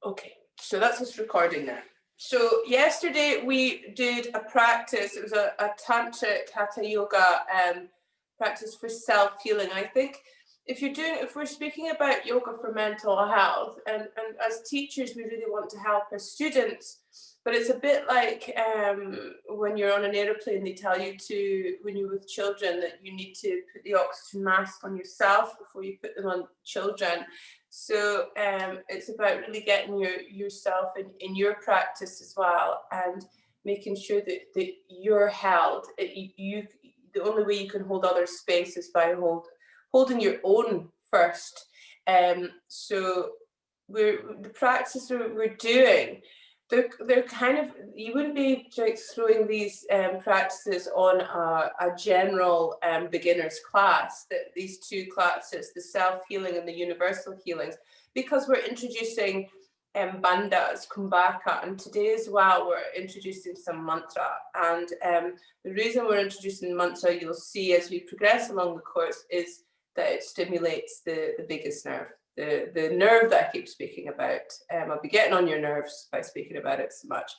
Okay, so that's us recording now. So yesterday we did a practice. It was a tantric hatha yoga practice for self-healing. I think if we're speaking about yoga for mental health, and as teachers we really want to help our students, but it's a bit like when you're on an airplane, they tell you to, when you're with children, that you need to put the oxygen mask on yourself before you put them on children. So it's about really getting yourself in your practice as well, and making sure that you're held. The only way you can hold other space is by holding your own first. So the practices we're doing, they're kind of, you wouldn't be like throwing these practices on a general beginner's class, that these two classes, the self-healing and the universal healings, because we're introducing bandhas, kumbhaka, and today as well we're introducing some mantra. And the reason we're introducing mantra, you'll see as we progress along the course, is that it stimulates the vagus nerve. The nerve that I keep speaking about. I'll be getting on your nerves by speaking about it so much.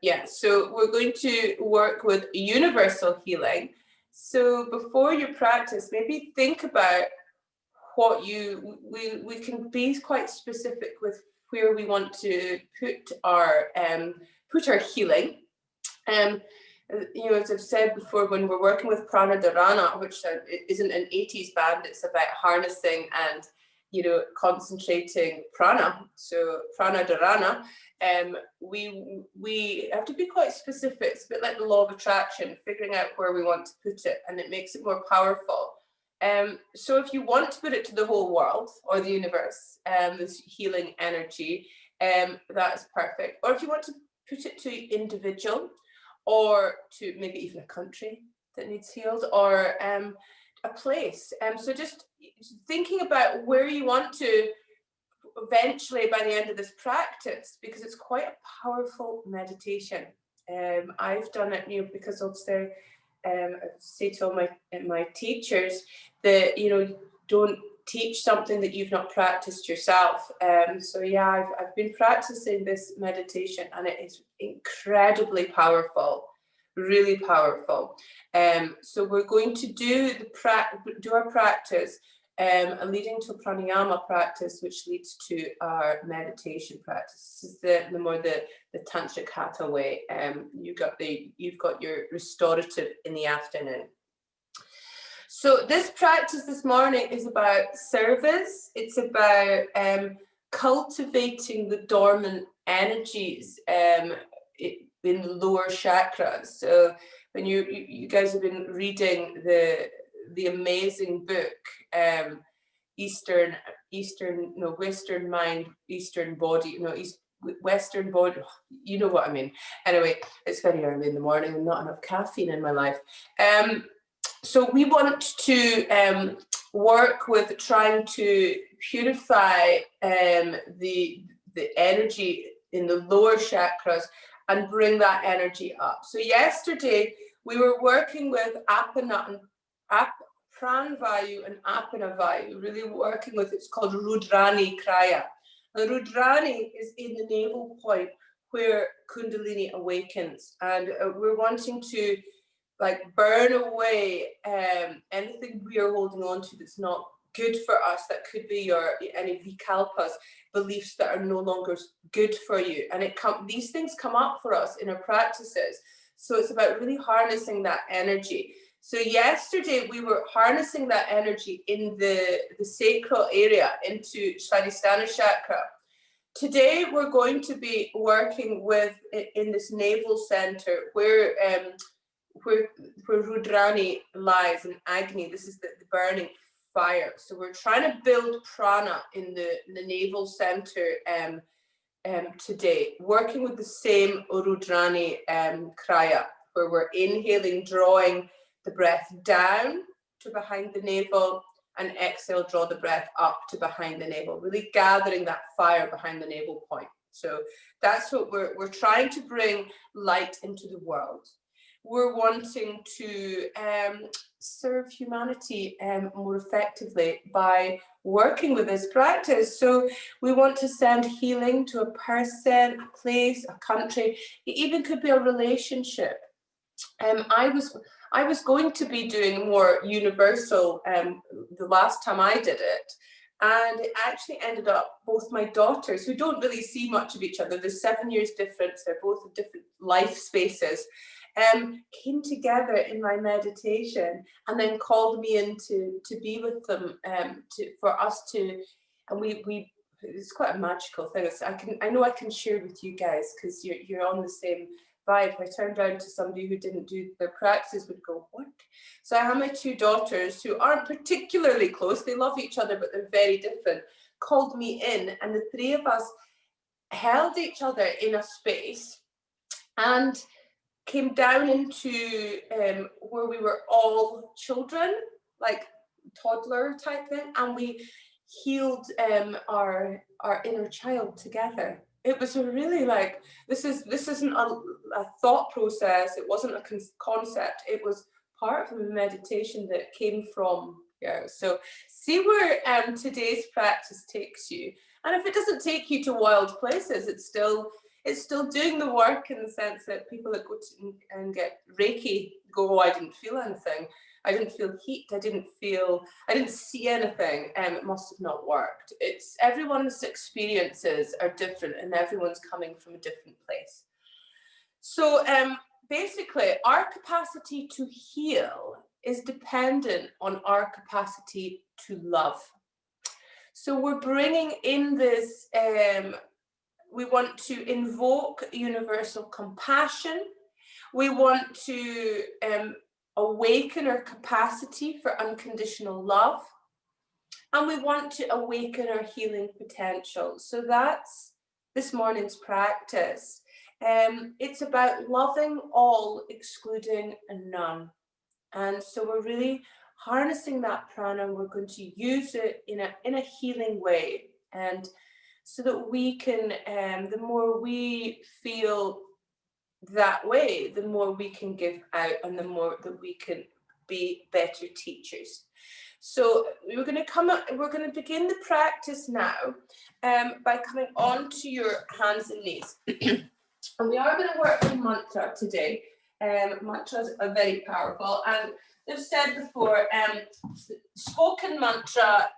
Yeah, so we're going to work with universal healing. So before you practice, maybe think about what we can be quite specific with where we want to put our healing. You know, as I've said before, when we're working with prana dharana, which isn't an 80s band, it's about harnessing and, you know, concentrating prana. So prana dharana, we have to be quite specific. It's a bit like the law of attraction, figuring out where we want to put it, and it makes it more powerful. So if you want to put it to the whole world or the universe, this healing energy, that's perfect. Or if you want to put it to individual, or to maybe even a country that needs healed, or a place. So just thinking about where you want to eventually by the end of this practice, because it's quite a powerful meditation. I've done it, you know, because obviously I say to all my teachers that, you know, don't teach something that you've not practiced yourself. So yeah, I've been practicing this meditation, and it is incredibly powerful, really powerful. So we're going to do our practice, leading to a pranayama practice, which leads to our meditation practice. This is the tantric hatha way. You've got your restorative in the afternoon. So this practice this morning is about service. It's about cultivating the dormant energies in the lower chakras. So when you guys have been reading the amazing book, Western Mind, Eastern Body, Western Body, you know what I mean. Anyway, it's very early in the morning and not enough caffeine in my life. So we want to work with trying to purify the energy in the lower chakras and bring that energy up. So yesterday we were working with Pranvayu and Apanavayu, really working with, it's called Rudrani Kriya. The Rudrani is in the navel point where Kundalini awakens, and we're wanting to like burn away anything we are holding on to that's not good for us. That could be any vikalpas, beliefs that are no longer good for you. And these things come up for us in our practices. So it's about really harnessing that energy. So yesterday we were harnessing that energy in the sacral area into Svadhisthana chakra. Today we're going to be working with in this navel center where Rudrani lies, and Agni, this is the burning fire. So we're trying to build prana in the navel center today, working with the same Rudrani Kriya, where we're inhaling, drawing the breath down to behind the navel, and exhale, draw the breath up to behind the navel, really gathering that fire behind the navel point. So that's what we're trying to bring light into the world. We're wanting to serve humanity more effectively by working with this practice. So we want to send healing to a person, a place, a country. It even could be a relationship. I was going to be doing more universal the last time I did it, and it actually ended up both my daughters, who don't really see much of each other, there's 7 years difference, they're both in different life spaces, came together in my meditation and then called me in to be with them, for us to, and we it's quite a magical thing. I know I can share with you guys because you're on the same vibe. If I turned around to somebody who didn't do their practices, would go, what? So I have my 2 daughters who aren't particularly close, they love each other but they're very different, called me in, and the 3 of us held each other in a space and came down into where we were all children, like toddler type thing, and we healed our inner child together. It was a really like, this isn't a thought process, it wasn't a concept, it was part of the meditation that came from here. So see where today's practice takes you, and if it doesn't take you to wild places, it's still doing the work, in the sense that people that go to and get Reiki go, oh, I didn't feel anything, I didn't feel heat, I didn't see anything, it must have not worked. It's everyone's experiences are different and everyone's coming from a different place. So basically our capacity to heal is dependent on our capacity to love. So we're bringing in this, we want to invoke universal compassion. We want to awaken our capacity for unconditional love. And we want to awaken our healing potential. So that's this morning's practice. It's about loving all, excluding none. And so we're really harnessing that prana, and we're going to use it in a healing way. And so that we can, the more we feel that way, the more we can give out, and the more that we can be better teachers. So we're going to begin the practice now by coming onto your hands and knees. And we are going to work on mantra today. Mantras are very powerful, and they've said before, spoken mantra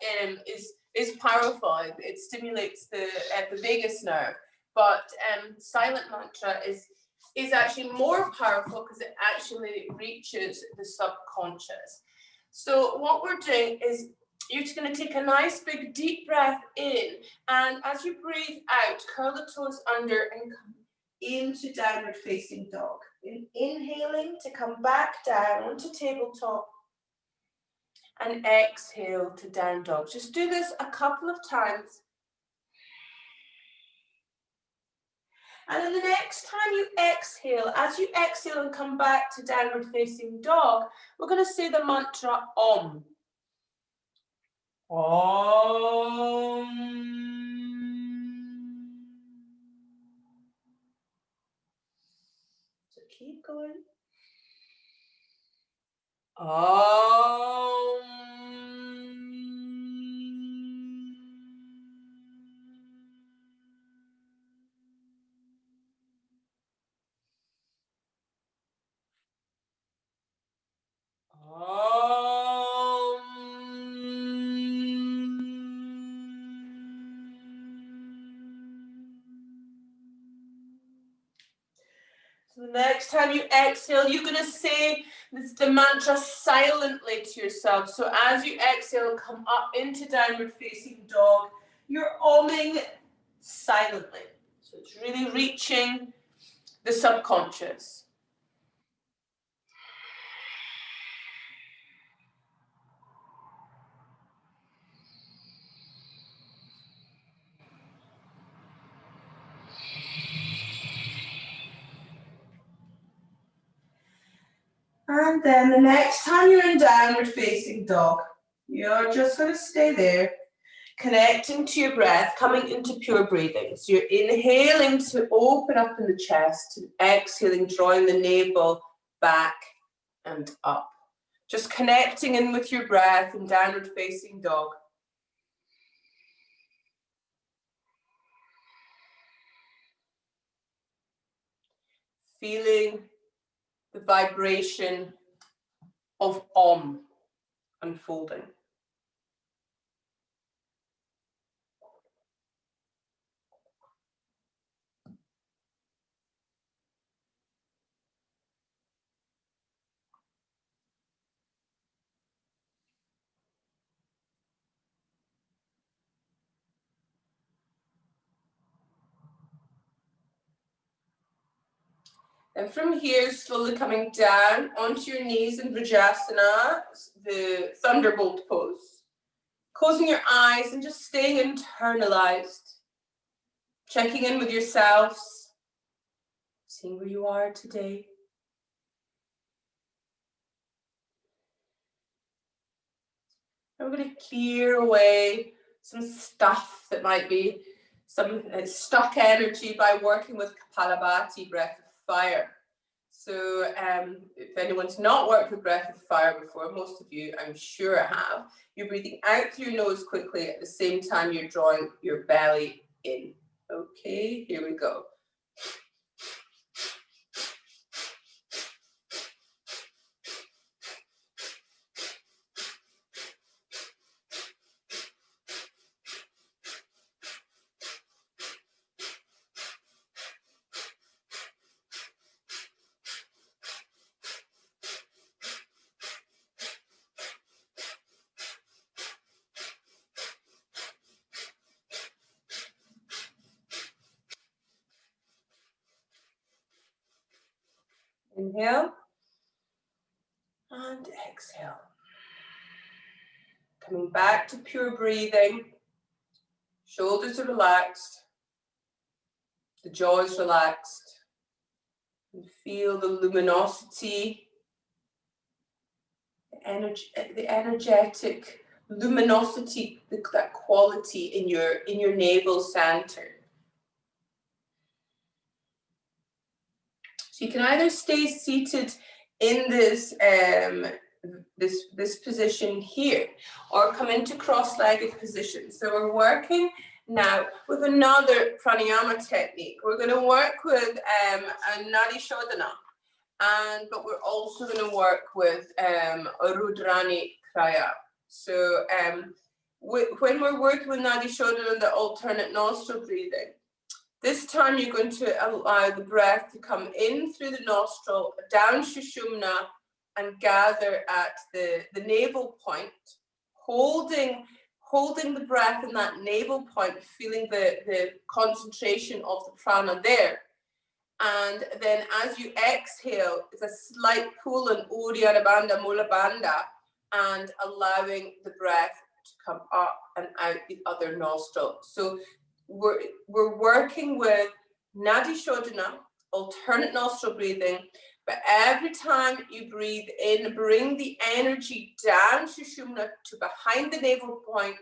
is powerful. It stimulates the vagus nerve, but silent mantra is actually more powerful because it actually reaches the subconscious. So what we're doing is you're just going to take a nice big deep breath in, and as you breathe out, curl the toes under and come into downward facing dog. Inhaling to come back down to tabletop, and exhale to down dog. Just do this a couple of times. And then the next time you exhale, as you exhale and come back to downward facing dog, we're going to say the mantra Om. Om. So keep going. Om. So the next time you exhale, you're going to say the mantra silently to yourself. So as you exhale, come up into downward facing dog, you're oming silently. So it's really reaching the subconscious. And then the next time you're in downward facing dog, you're just going to stay there, connecting to your breath, coming into pure breathing. So you're inhaling to open up in the chest, and exhaling, drawing the navel back and up. Just connecting in with your breath in downward facing dog. feeling the vibration of Om unfolding. And from here, slowly coming down onto your knees in Vrajasana, the thunderbolt pose. Closing your eyes and just staying internalized. Checking in with yourselves. Seeing where you are today. And we're going to clear away some stuff that might be some stuck energy by working with Kapalabhati, breath of fire. So if anyone's not worked with breath of fire before, most of you I'm sure have, you're breathing out through your nose quickly at the same time you're drawing your belly in. Okay, here we go. Inhale and exhale. Coming back to pure breathing. Shoulders are relaxed. The jaw is relaxed. And feel the luminosity, the energetic luminosity, that quality in your navel center. So you can either stay seated in this this position here, or come into cross-legged position. So we're working now with another pranayama technique. We're going to work with a Nadi Shodhana, but we're also going to work with Rudrani Kriya. So when we're working with Nadi Shodhana, the alternate nostril breathing, this time you're going to allow the breath to come in through the nostril, down Shushumna, and gather at the navel point, holding the breath in that navel point, feeling the concentration of the prana there. And then as you exhale, it's a slight pull in Uddiyana Bandha, Mula Bandha, and allowing the breath to come up and out the other nostril. So we're working with Nadi Shodhana, alternate nostril breathing, but every time you breathe in, bring the energy down Shushumna to behind the navel point,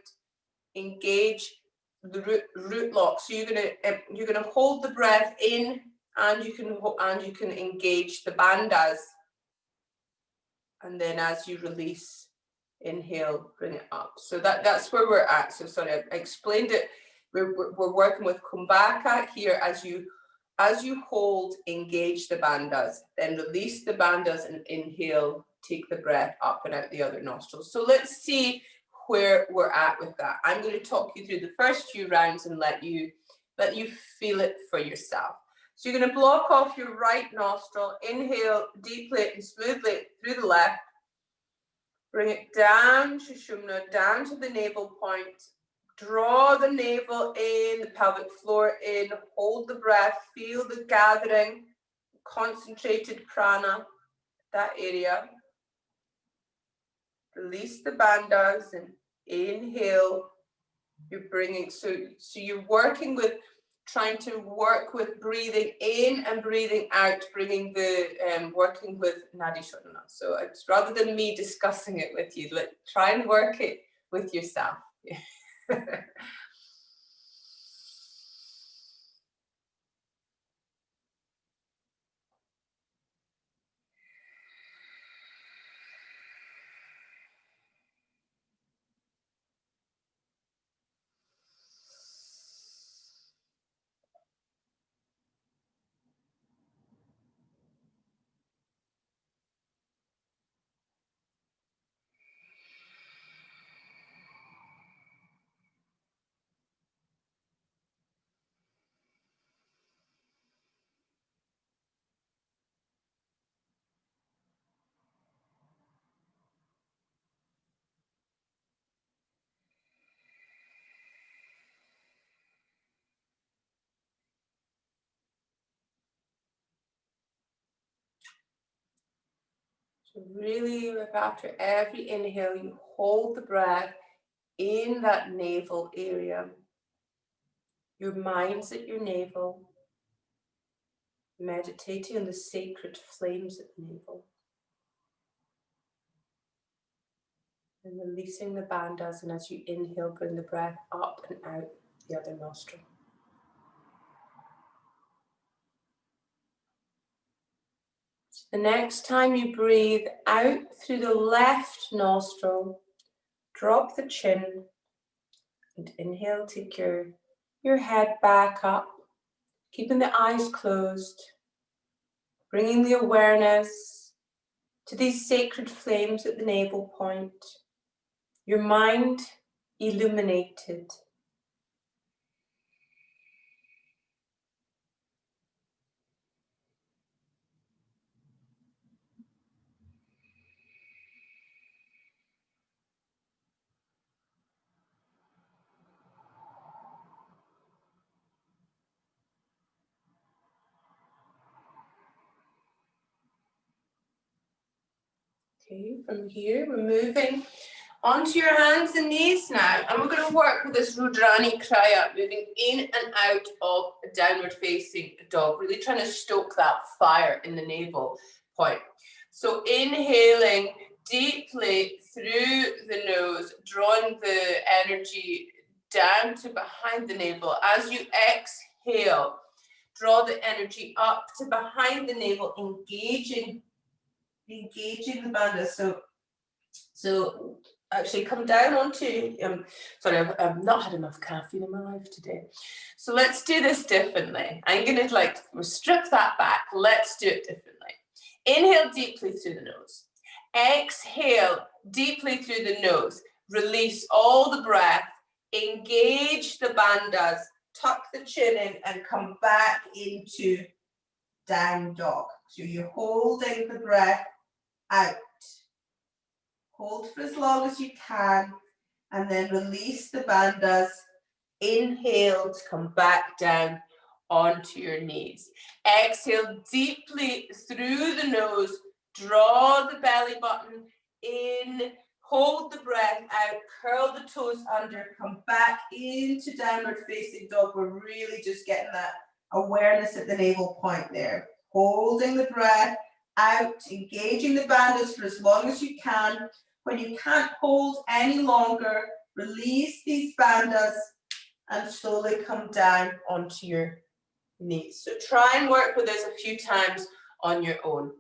engage the root lock. So you're gonna hold the breath in, and you can engage the bandhas, and then as you release, inhale, bring it up. So that's where we're at. So sorry, I explained it. We're working with Kumbhaka here. As you hold, engage the bandhas, then release the bandhas and inhale, take the breath up and out the other nostrils. So let's see where we're at with that. I'm going to talk you through the first few rounds and let you feel it for yourself. So you're going to block off your right nostril, inhale deeply and smoothly through the left, bring it down, Shushumna, down to the navel point. Draw the navel in, the pelvic floor in, hold the breath, feel the gathering, concentrated prana, that area. Release the bandhas and inhale. You're bringing, so you're working with, trying to work with breathing in and breathing out, bringing the, working with Nadi Shodhana. So it's rather than me discussing it with you, try and work it with yourself. So really, if after every inhale, you hold the breath in that navel area. Your mind's at your navel, meditating on the sacred flames at the navel. And releasing the bandhas, and as you inhale, bring the breath up and out the other nostril. So the next time you breathe out through the left nostril, drop the chin and inhale, take your head back up, keeping the eyes closed, bringing the awareness to these sacred flames at the navel point, your mind illuminated. Okay, from here we're moving onto your hands and knees now, and we're going to work with this Rudrani Kriya, moving in and out of a downward facing dog, really trying to stoke that fire in the navel point. So inhaling deeply through the nose, drawing the energy down to behind the navel. As you exhale, draw the energy up to behind the navel, engaging the bandhas. So actually come down onto, sorry, I've not had enough caffeine in my life today. So let's do this differently. I'm going to strip that back. Let's do it differently. Inhale deeply through the nose. Exhale deeply through the nose. Release all the breath. Engage the bandhas. Tuck the chin in and come back into down dog. So you're holding the breath out. Hold for as long as you can, and then release the bandhas. Inhale to come back down onto your knees. Exhale deeply through the nose. Draw the belly button in. Hold the breath out. Curl the toes under. Come back into downward facing dog. We're really just getting that awareness at the navel point there. Holding the breath out, engaging the bandhas for as long as you can. When you can't hold any longer, release these bandhas and slowly come down onto your knees. So try and work with this a few times on your own.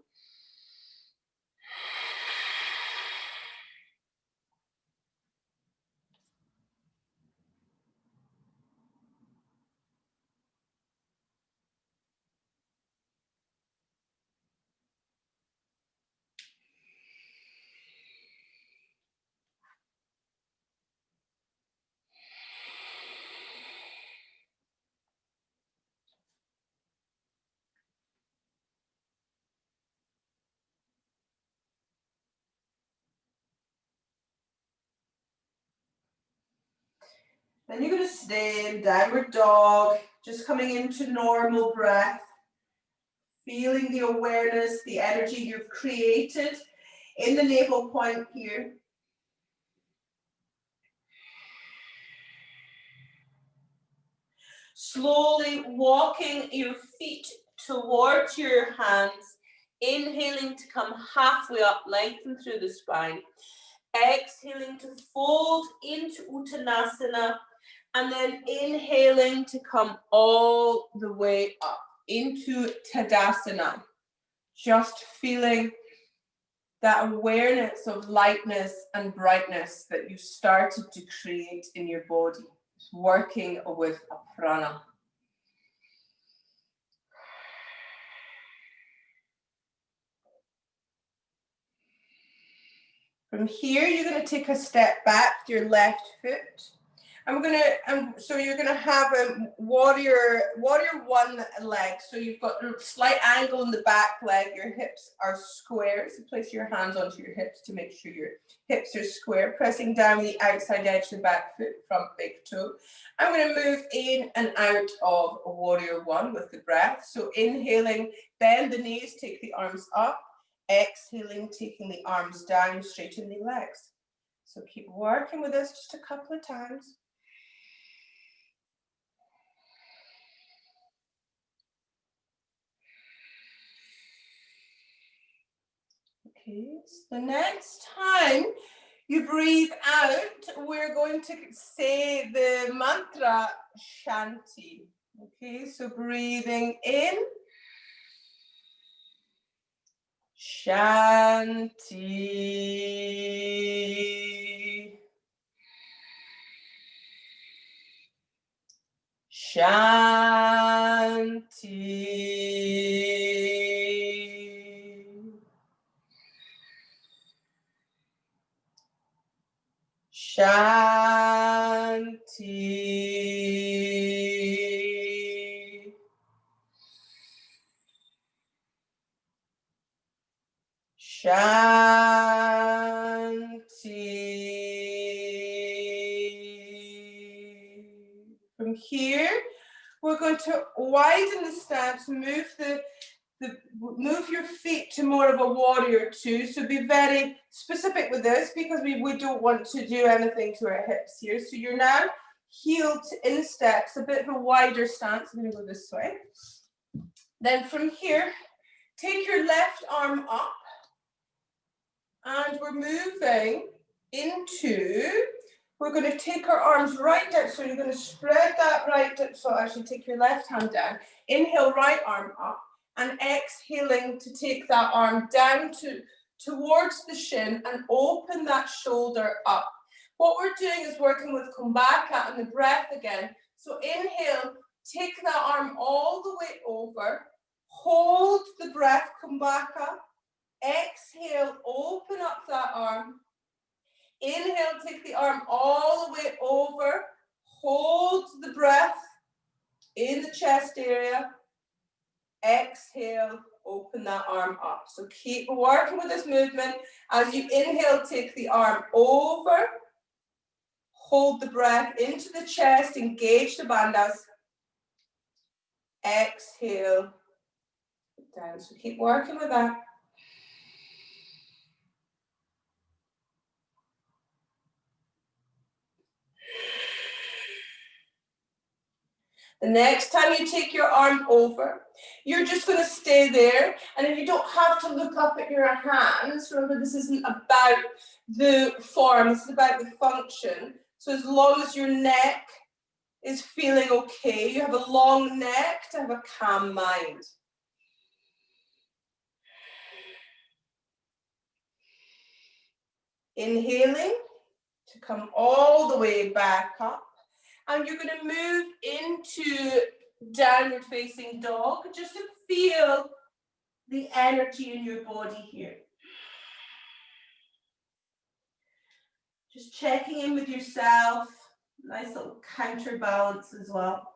Then you're going to stay in downward dog, just coming into normal breath, feeling the awareness, the energy you've created in the navel point here. Slowly walking your feet towards your hands, inhaling to come halfway up, lengthen through the spine. Exhaling to fold into Uttanasana, and then inhaling to come all the way up into Tadasana. Just feeling that awareness of lightness and brightness that you started to create in your body, working with a prana. From here, you're going to take a step back with your left foot. And we're going to, so you're going to have a warrior one leg. So you've got a slight angle in the back leg. Your hips are square. So place your hands onto your hips to make sure your hips are square. Pressing down the outside edge of the back foot, front big toe. I'm going to move in and out of warrior one with the breath. So inhaling, bend the knees, take the arms up. Exhaling, taking the arms down, straighten the legs. So keep working with this just a couple of times. Okay, so the next time you breathe out, we're going to say the mantra Shanti. Okay, so breathing in, Shanti. Shanti. Shanti. Shanti. From here, we're going to widen the stance, move your feet to more of a warrior two. So be very specific with this because we don't want to do anything to our hips here. So you're now heel to insteps, a bit of a wider stance. I'm going to go this way. Then from here, take your left arm up and we're moving into, we're going to take our arms right down. So you're going to spread that right down. So actually take your left hand down. Inhale, right arm up. And exhaling to take that arm down towards the shin and open that shoulder up. What we're doing is working with Kumbhaka and the breath again. So inhale, take that arm all the way over. Hold the breath, Kumbhaka. Exhale, open up that arm. Inhale, take the arm all the way over. Hold the breath in the chest area. Exhale, open that arm up. So keep working with this movement. As you inhale, take the arm over. Hold the breath into the chest, engage the bandhas. Exhale, down. So keep working with that. The next time you take your arm over, you're just going to stay there. And if you don't have to look up at your hands, remember this isn't about the form, this is about the function. So as long as your neck is feeling okay, you have a long neck to have a calm mind. Inhaling to come all the way back up. And you're going to move into downward facing dog just to feel the energy in your body here. Just checking in with yourself. Nice little counterbalance as well.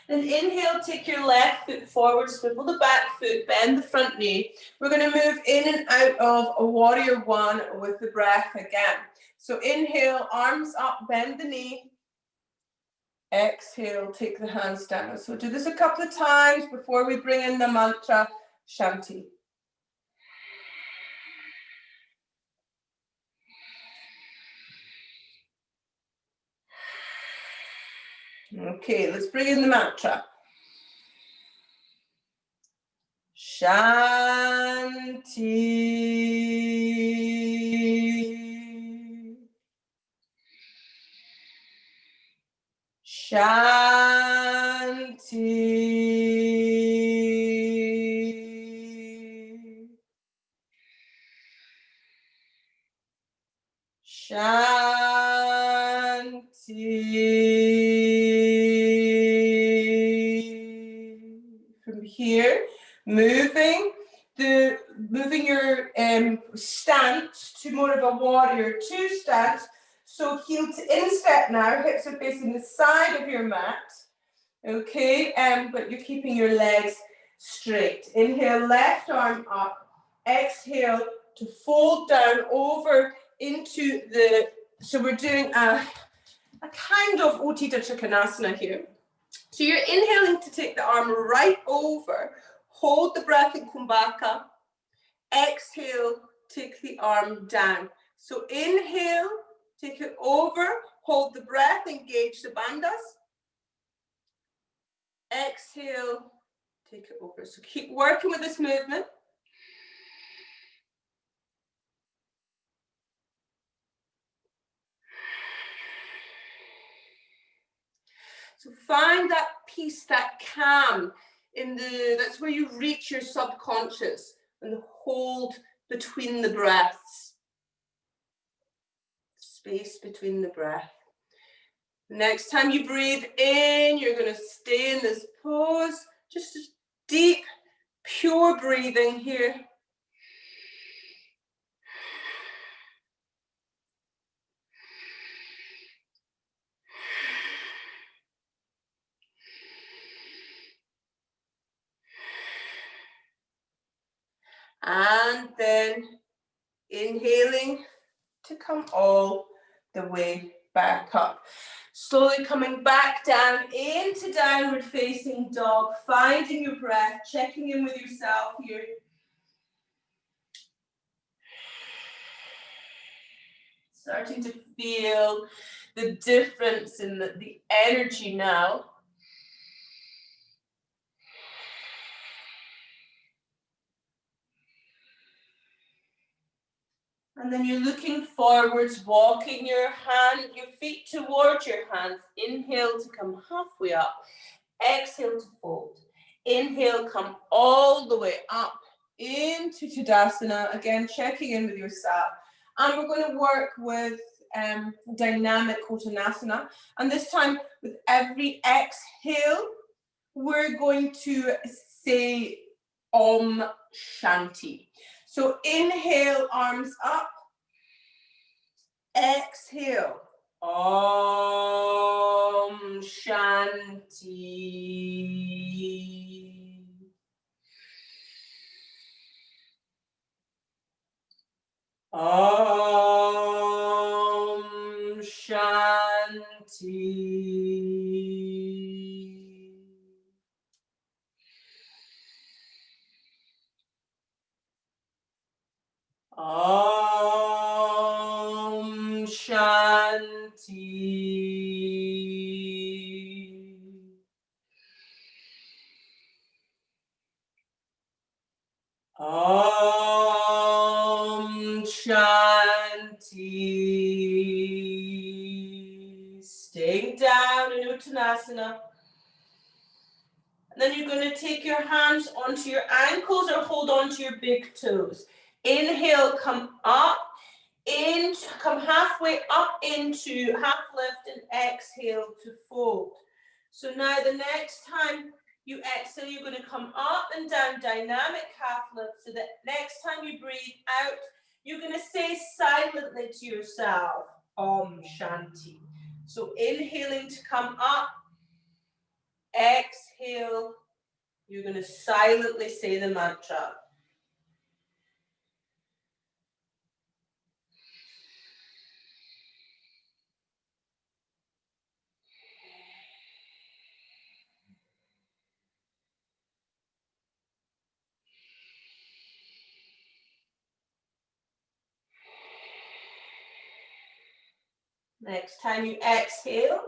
Then inhale, take your left foot forward, swivel the back foot, bend the front knee. We're going to move in and out of a warrior one with the breath again. So inhale, arms up, bend the knee. Exhale, take the hands down. So do this a couple of times before we bring in the mantra Shanti. Okay, let's bring in the mantra. Shanti. Shanti. Shanti. From here, moving your stance to more of a warrior two stance. So heel to instep now, hips are facing the side of your mat. Okay, but you're keeping your legs straight. Inhale, left arm up. Exhale to fold down over into the So we're doing a kind of MHYTT Trikonasana here. So you're inhaling to take the arm right over, hold the breath and come back up. Exhale, take the arm down. So inhale, take it over, hold the breath, engage the bandhas. Exhale, take it over. So keep working with this movement. So find that peace, that calm that's where you reach your subconscious and hold between the breaths. Space between the breath. Next time you breathe in, you're going to stay in this pose. Just deep, pure breathing here. And then inhaling to come all the way back up. Slowly coming back down into downward facing dog, finding your breath, checking in with yourself here. Starting to feel the difference in the energy now. And then you're looking forwards, walking your feet towards your hands. Inhale to come halfway up. Exhale to fold. Inhale, come all the way up into Tadasana. Again, checking in with yourself. And we're going to work with dynamic Uttanasana. And this time, with every exhale, we're going to say Om Shanti. So inhale, arms up. Exhale. Om Shanti. Om Shanti. Om Shanti. Om Shanti. Staying down in Uttanasana. And then you're going to take your hands onto your ankles or hold onto your big toes. Inhale, come up, come halfway up into half lift and exhale to fold. So now the next time you exhale, you're going to come up and down, dynamic half lift. So that next time you breathe out, you're going to say silently to yourself, Om Shanti. So inhaling to come up, exhale, you're going to silently say the mantra. Next time you exhale,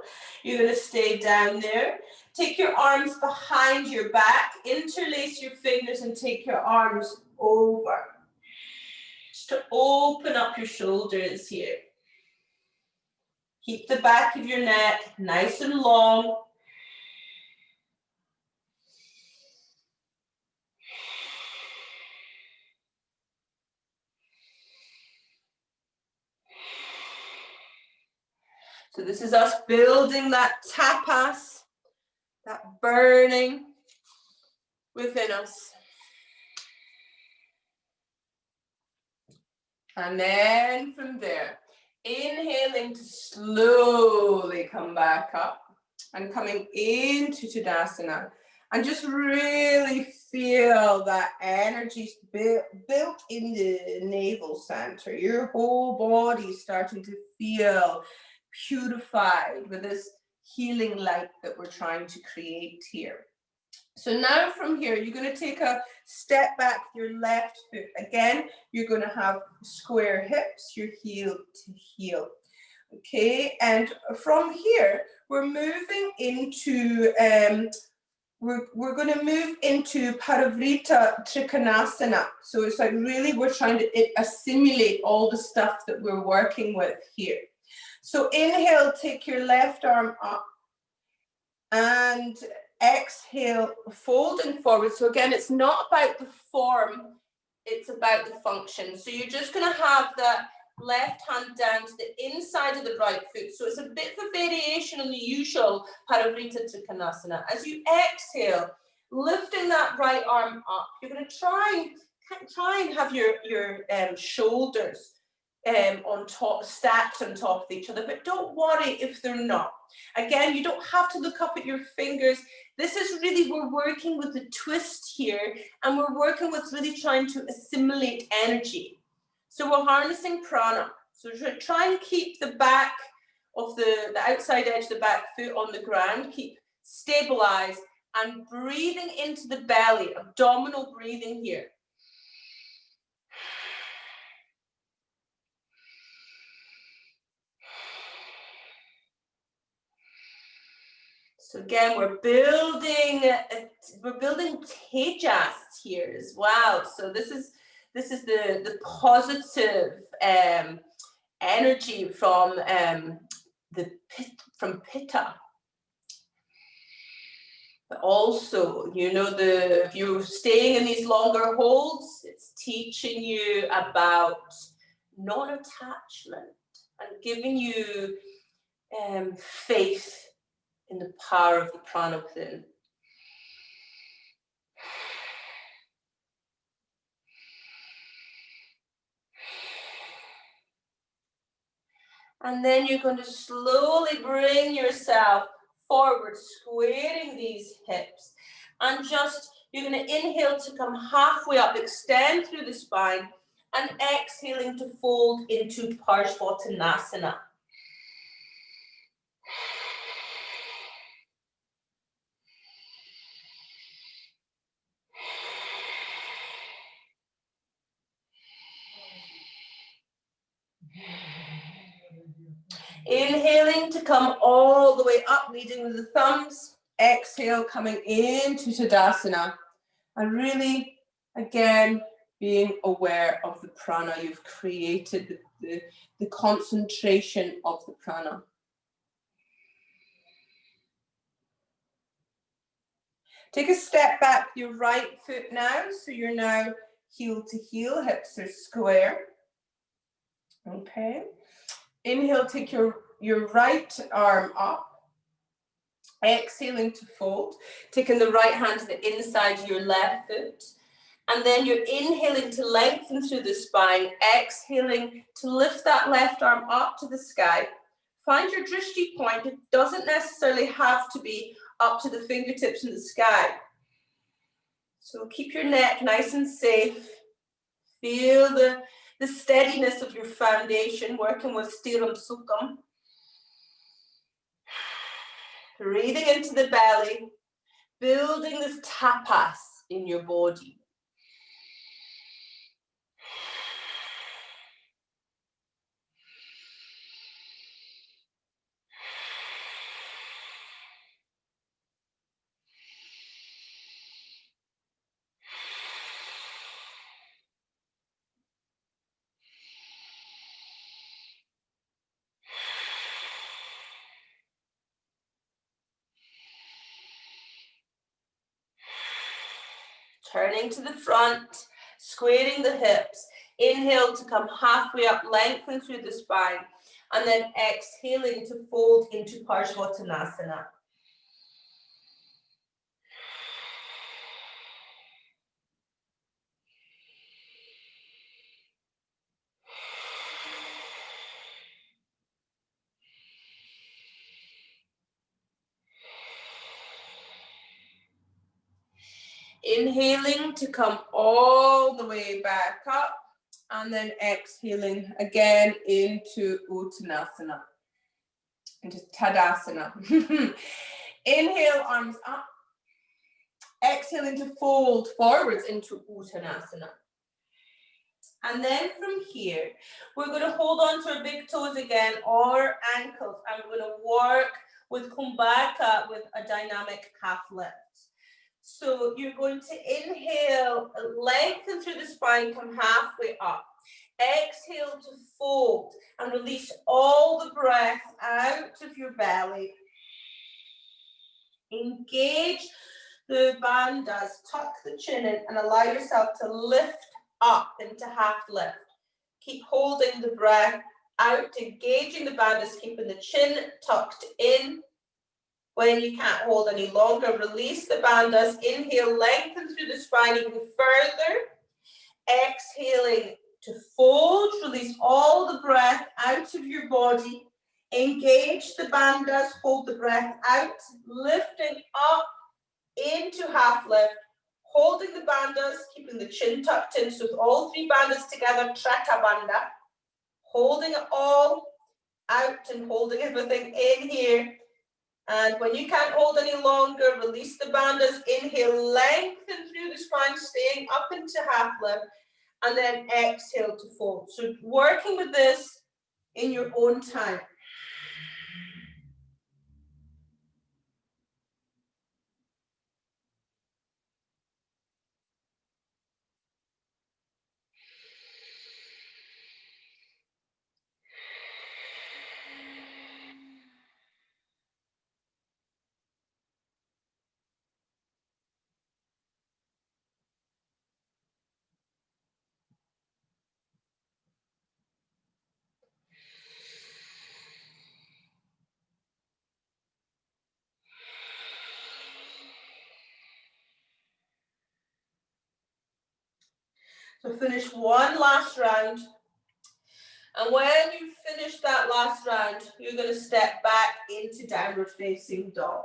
you're going to stay down there. Take your arms behind your back, interlace your fingers and take your arms over. Just to open up your shoulders here. Keep the back of your neck nice and long. So this is us building that tapas, that burning within us. And then from there, inhaling to slowly come back up and coming into Tadasana. And just really feel that energy built in the navel center. Your whole body starting to feel purified with this healing light that we're trying to create here. So now from here, you're going to take a step back your left foot. Again, you're going to have square hips, your heel to heel. Okay, and from here, we're moving into, we're going to move into Parivrtta Trikonasana. So it's like really we're trying to assimilate all the stuff that we're working with here. So inhale, take your left arm up, and exhale, folding forward. So again, it's not about the form, it's about the function. So you're just going to have that left hand down to the inside of the right foot. So it's a bit of a variation on the usual Parivrtta Trikonasana. As you exhale, lifting that right arm up, you're going to try and have your shoulders on top, stacked on top of each other, but don't worry if they're not. Again, you don't have to look up at your fingers. This is really, we're working with the twist here, and we're working with really trying to assimilate energy. So we're harnessing prana. So try and keep the back of the outside edge of the back foot on the ground, keep stabilized, and breathing into the belly, abdominal breathing here. So again, we're building tejas here as well. So this is the positive energy from pitta. But also, you know, if you're staying in these longer holds, it's teaching you about non-attachment and giving you faith in the power of the prana within. And then you're going to slowly bring yourself forward, squaring these hips. And you're going to inhale to come halfway up, extend through the spine, and exhaling to fold into Parsvottanasana. Inhaling to come all the way up, leading with the thumbs. Exhale, coming into Tadasana. And really, again, being aware of the prana. You've created the concentration of the prana. Take a step back, your right foot now. So you're now heel to heel, hips are square. Okay. Inhale, take your right arm up. Exhaling to fold, taking the right hand to the inside of your left foot. And then you're inhaling to lengthen through the spine, exhaling to lift that left arm up to the sky. Find your drishti point. It doesn't necessarily have to be up to the fingertips in the sky. So keep your neck nice and safe. Feel the steadiness of your foundation, working with Stiram Sukham. Breathing into the belly, building this tapas in your body. Turning to the front, squaring the hips. Inhale to come halfway up, lengthen through the spine, and then exhaling to fold into Parsvottanasana. Inhaling to come all the way back up, and then exhaling again into Uttanasana, into Tadasana. Inhale, arms up. Exhaling to fold forwards into Uttanasana. And then from here, we're going to hold on to our big toes again, or ankles, and we're going to work with Kumbhaka with a dynamic half lift. So you're going to inhale, lengthen through the spine, come halfway up. Exhale to fold and release all the breath out of your belly. Engage the bandhas, tuck the chin in and allow yourself to lift up into half lift. Keep holding the breath out, engaging the bandhas, keeping the chin tucked in. When you can't hold any longer, release the bandhas. Inhale, lengthen through the spine even further. Exhaling to fold, release all the breath out of your body. Engage the bandhas, hold the breath out, lifting up into half lift, holding the bandhas, keeping the chin tucked in. So with all three bandhas together, Trata Bandha. Holding it all out and holding everything in here. And when you can't hold any longer, release the bandhas. Inhale, lengthen through the spine, staying up into half lift. And then exhale to fold. So working with this in your own time. So finish one last round. And when you finish that last round, you're going to step back into downward facing dog.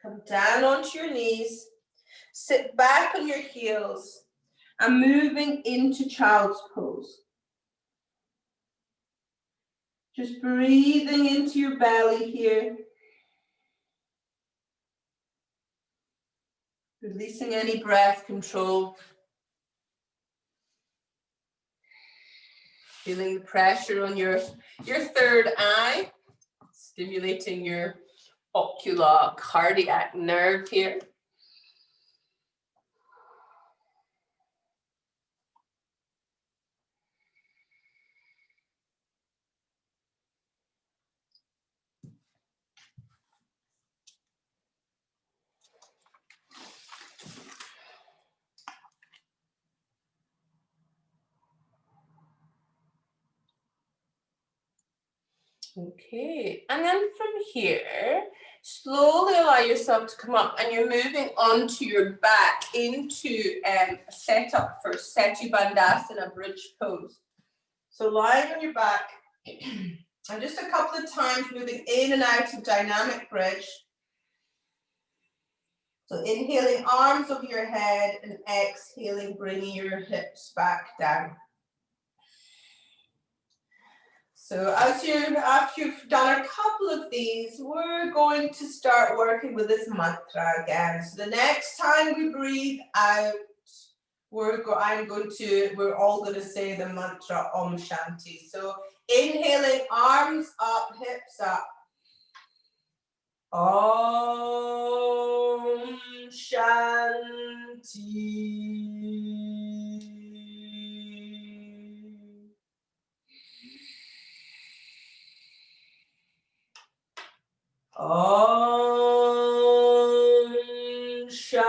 Come down onto your knees, sit back on your heels, and moving into child's pose. Just breathing into your belly here. Releasing any breath control. Feeling the pressure on your third eye, stimulating your ocular cardiac nerve here. Okay, and then from here, slowly allow yourself to come up, and you're moving onto your back into a setup for Setu Bandhasana bridge pose. So lying on your back, and just a couple of times moving in and out of dynamic bridge. So inhaling, arms over your head, and exhaling, bringing your hips back down. So after you've done a couple of these, we're going to start working with this mantra again. So the next time we breathe out, we're all going to say the mantra Om Shanti. So inhaling, arms up, hips up. Om Shanti. Om Shanti.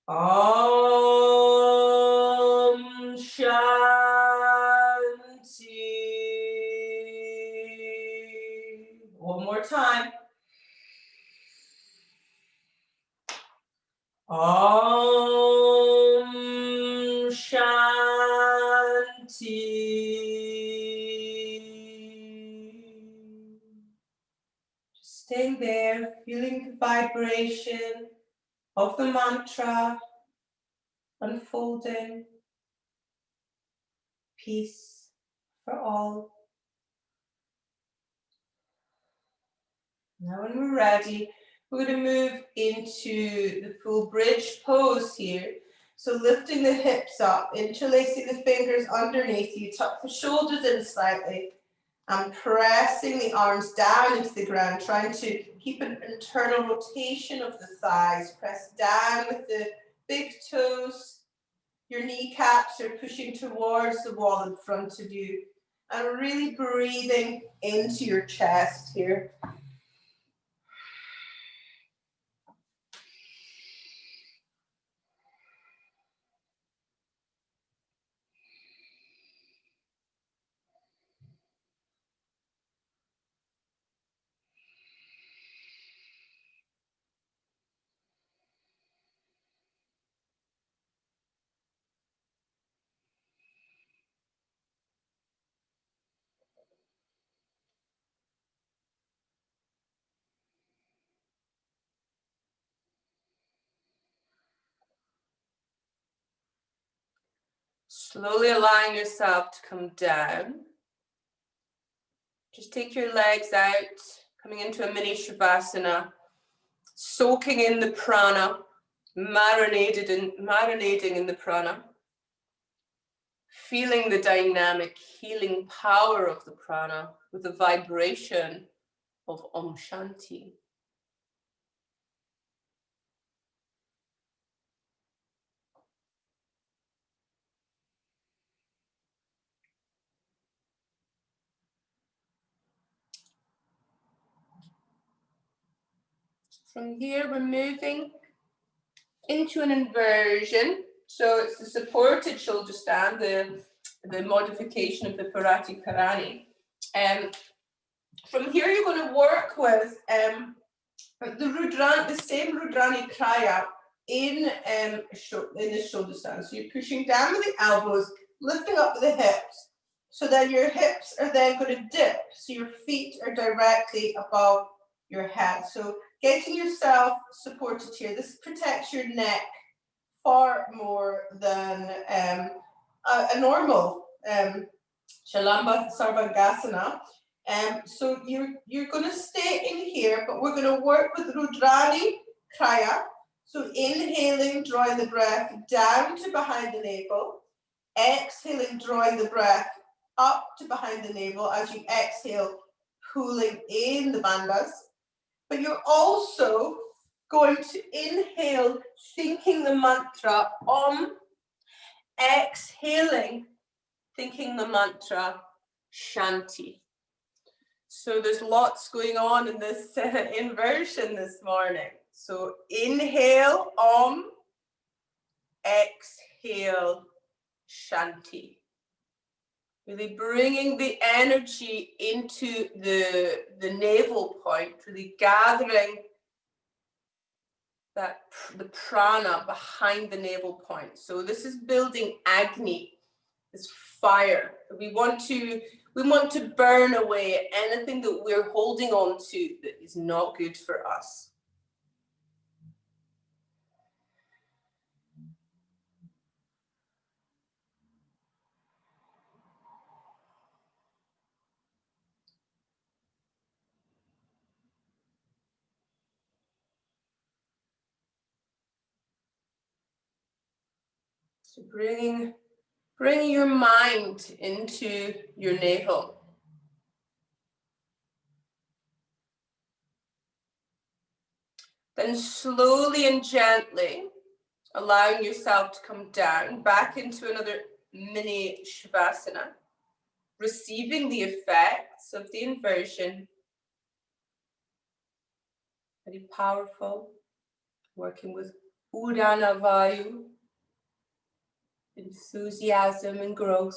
Om Shanti. One more time. vibration of the mantra unfolding. Peace for all. Now when we're ready, we're going to move into the full bridge pose here. So lifting the hips up, interlacing the fingers underneath you, tuck the shoulders in slightly, and pressing the arms down into the ground, trying to keep an internal rotation of the thighs. Press down with the big toes. Your kneecaps are pushing towards the wall in front of you. And really breathing into your chest here. Slowly allowing yourself to come down. Just take your legs out, coming into a mini Shavasana, soaking in the prana, marinating in the prana, feeling the dynamic healing power of the prana with the vibration of Om Shanti. From here, we're moving into an inversion. So it's the supported shoulder stand, the modification of the Parati Karani. From here, you're going to work with the same Rudrani Kriya in the shoulder stand. So you're pushing down with the elbows, lifting up with the hips. So then your hips are then going to dip. So your feet are directly above your head. So getting yourself supported here. This protects your neck far more than a normal Shalamba Sarvangasana. So you're going to stay in here, but we're going to work with Rudrani Kriya. So inhaling, drawing the breath down to behind the navel. Exhaling, drawing the breath up to behind the navel as you exhale, pulling in the bandhas. But you're also going to inhale, thinking the mantra Om. Exhaling, thinking the mantra Shanti. So there's lots going on in this inversion this morning. So inhale Om, exhale Shanti. Really bringing the energy into the navel point, really gathering the prana behind the navel point. So this is building Agni, this fire. We want to burn away anything that we're holding on to that is not good for us. So bringing your mind into your navel. Then slowly and gently allowing yourself to come down back into another mini Shavasana, receiving the effects of the inversion. Very powerful, working with Udana Vayu, enthusiasm and growth.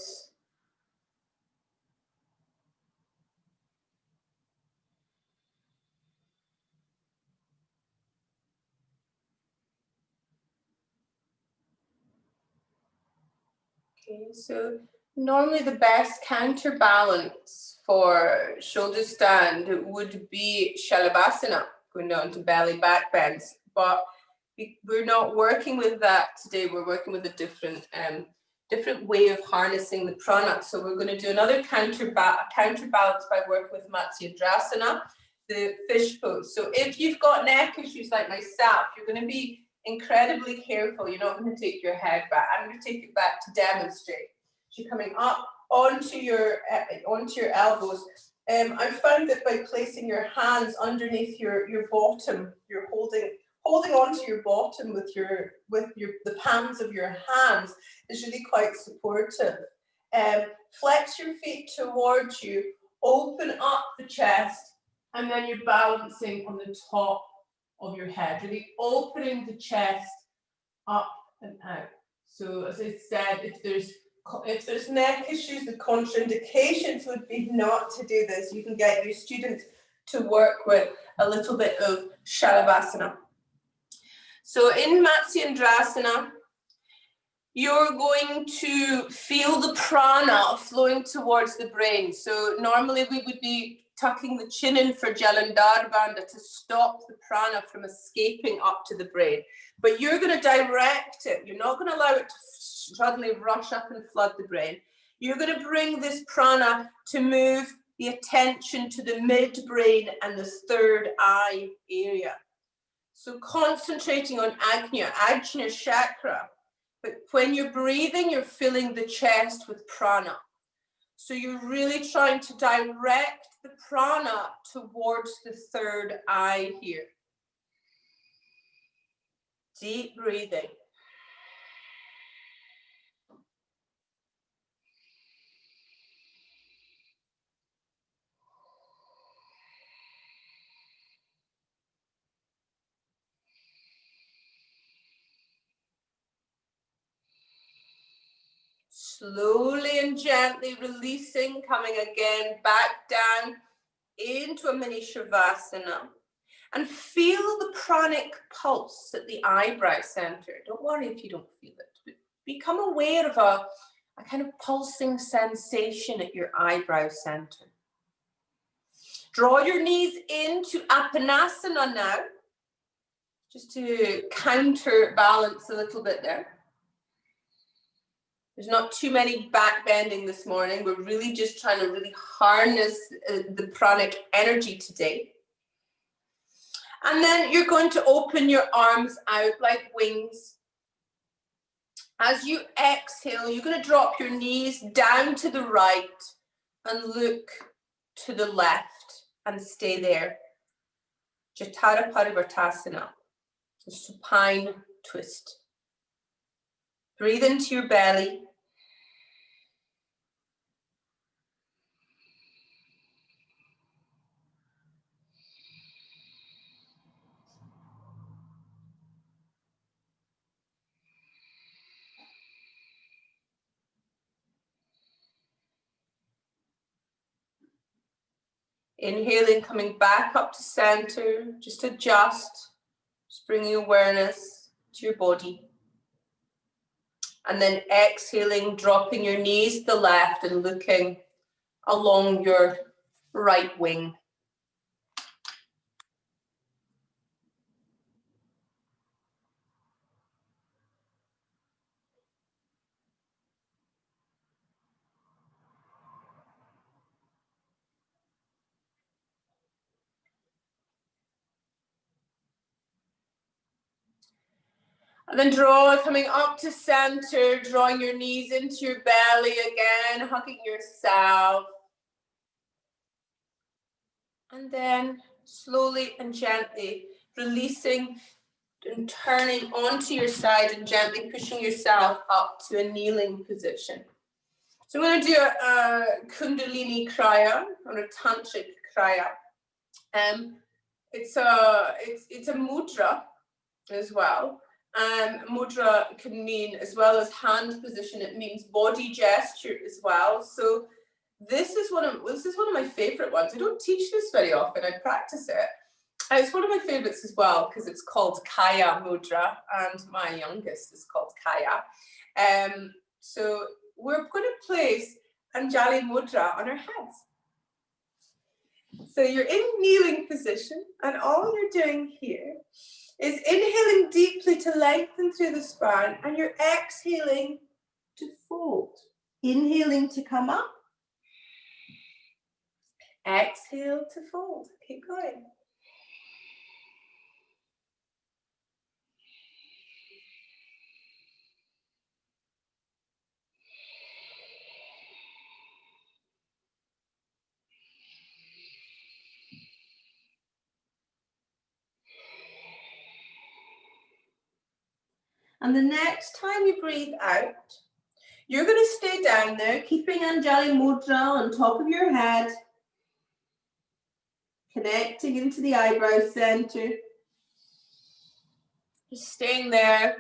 Okay, so normally the best counterbalance for shoulder stand would be Shalabhasana. going down to belly back bends. But we're not working with that today. We're working with a different way of harnessing the prana. So we're going to do another counterbalance by working with Matsyendrasana, the fish pose. So if you've got neck issues like myself, you're going to be incredibly careful. You're not going to take your head back. I'm going to take it back to demonstrate. So you're coming up onto your elbows. I found that by placing your hands underneath your bottom, you're holding onto your bottom with the palms of your hands is really quite supportive. Flex your feet towards you, open up the chest, and then you're balancing on the top of your head, really opening the chest up and out. So as I said, if there's neck issues, the contraindications would be not to do this. You can get your students to work with a little bit of Shavasana. So in Matsyendrasana, you're going to feel the prana flowing towards the brain. So normally we would be tucking the chin in for Jalandhar Bandha to stop the prana from escaping up to the brain. But you're going to direct it. You're not going to allow it to suddenly rush up and flood the brain. You're going to bring this prana to move the attention to the midbrain and the third eye area. So concentrating on Ajna chakra. But when you're breathing, you're filling the chest with prana. So you're really trying to direct the prana towards the third eye here. Deep breathing. Slowly and gently releasing, coming again back down into a mini Shavasana. And feel the pranic pulse at the eyebrow center. Don't worry if you don't feel it. But become aware of a kind of pulsing sensation at your eyebrow center. Draw your knees into Apanasana now, just to counterbalance a little bit there. There's not too many back bending this morning. We're really just trying to really harness the pranic energy today. And then you're going to open your arms out like wings. As you exhale, you're going to drop your knees down to the right and look to the left and stay there. Jatara Parivartasana, the supine twist. Breathe into your belly. Inhaling, coming back up to center, just adjust, just bringing awareness to your body. And then exhaling, dropping your knees to the left and looking along your right wing. And then coming up to center, drawing your knees into your belly again, hugging yourself. And then slowly and gently releasing and turning onto your side and gently pushing yourself up to a kneeling position. So I'm going to do a Kundalini Kriya or a Tantric Kriya. It's a mudra as well. Mudra can mean, as well as hand position, it means body gesture as well. So this is one of my favorite ones. I don't teach this very often. I practice it. It's one of my favorites as well because it's called Kaya Mudra, and my youngest is called Kaya. So we're going to place Anjali Mudra on our heads. So you're in kneeling position, and all you're doing here is inhaling deeply to lengthen through the spine, and you're exhaling to fold. Inhaling to come up. Exhale to fold. Keep going. And the next time you breathe out, you're going to stay down there, keeping Anjali Mudra on top of your head, connecting into the eyebrow center. Just staying there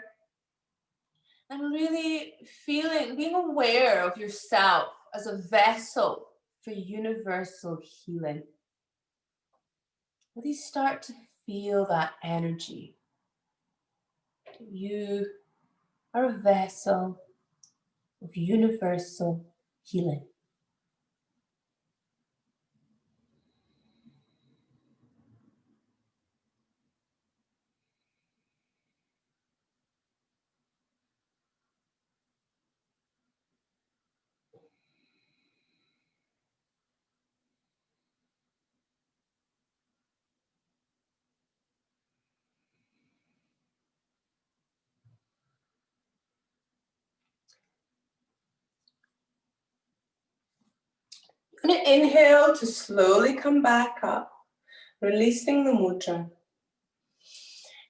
and really feeling, being aware of yourself as a vessel for universal healing. Really start to feel that energy. You are a vessel of universal healing. I'm going to inhale to slowly come back up, releasing the mudra.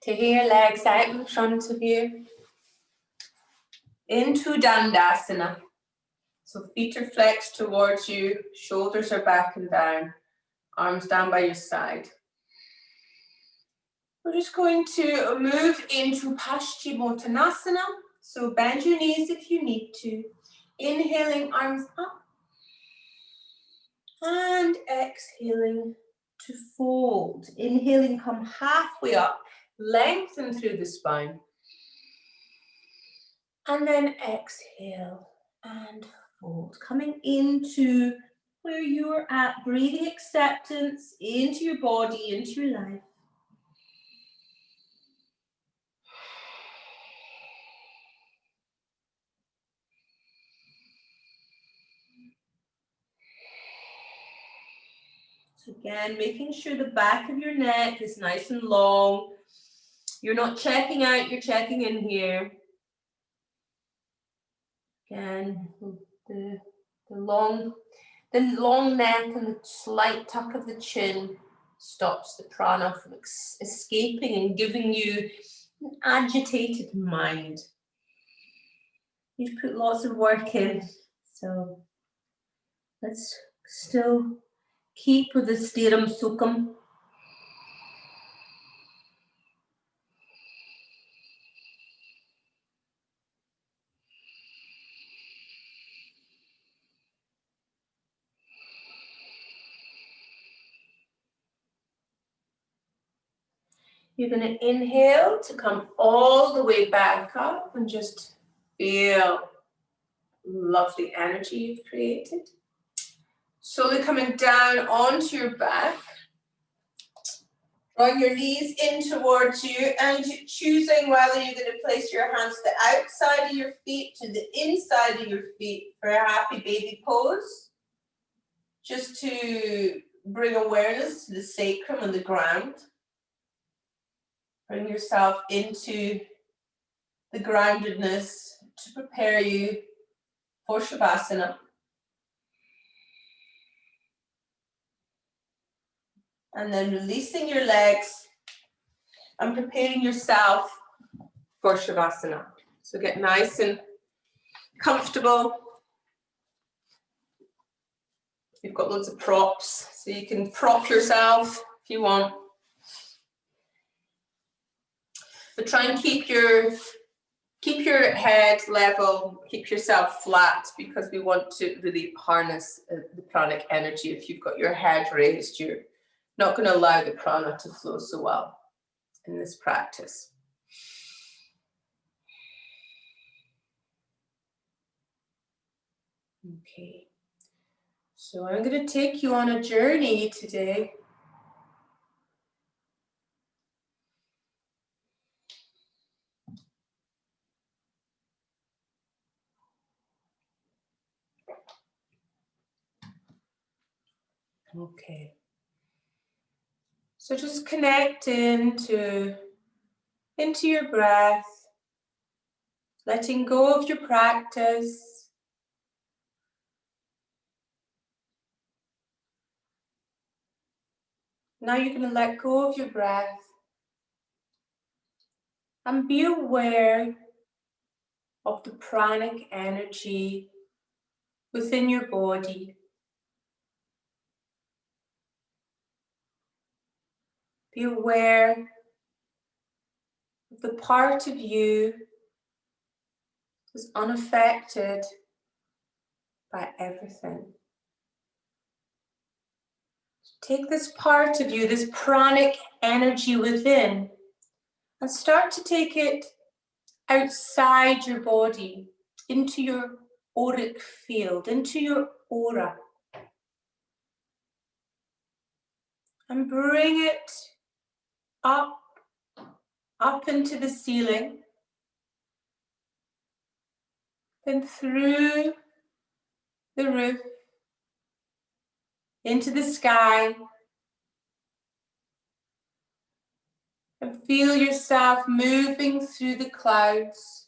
Taking your legs out in front of you into Dandasana. So feet are flexed towards you, shoulders are back and down, arms down by your side. We're just going to move into Paschimottanasana. So bend your knees if you need to. Inhaling, arms up. And exhaling to fold. Inhaling, come halfway up, lengthen through the spine. And then exhale and fold. Coming into where you're at, breathing acceptance into your body, into your life. So again, making sure the back of your neck is nice and long. You're not checking out, you're checking in here. Again, the long neck and the slight tuck of the chin stops the prana from escaping and giving you an agitated mind. You've put lots of work in, so let's still keep with the Stiram Sukham. You're going to inhale to come all the way back up and just feel lovely energy you've created. Slowly coming down onto your back. Drawing your knees in towards you and choosing whether you're going to place your hands to the outside of your feet, to the inside of your feet for a happy baby pose. Just to bring awareness to the sacrum and the ground. Bring yourself into the groundedness to prepare you for Shavasana. And then releasing your legs and preparing yourself for Shavasana. So get nice and comfortable. You've got loads of props, so you can prop yourself if you want. But try and keep your head level, keep yourself flat, because we want to really harness the pranic energy. If you've got your head raised, you're not going to allow the prana to flow so well in this practice. Okay. So I'm going to take you on a journey today. Okay. So just connect into your breath, letting go of your practice. Now you're going to let go of your breath and be aware of the pranic energy within your body. Be aware of the part of you that's unaffected by everything. Take this part of you, this pranic energy within, and start to take it outside your body, into your auric field, into your aura. And bring it up into the ceiling, then through the roof, into the sky, and feel yourself moving through the clouds.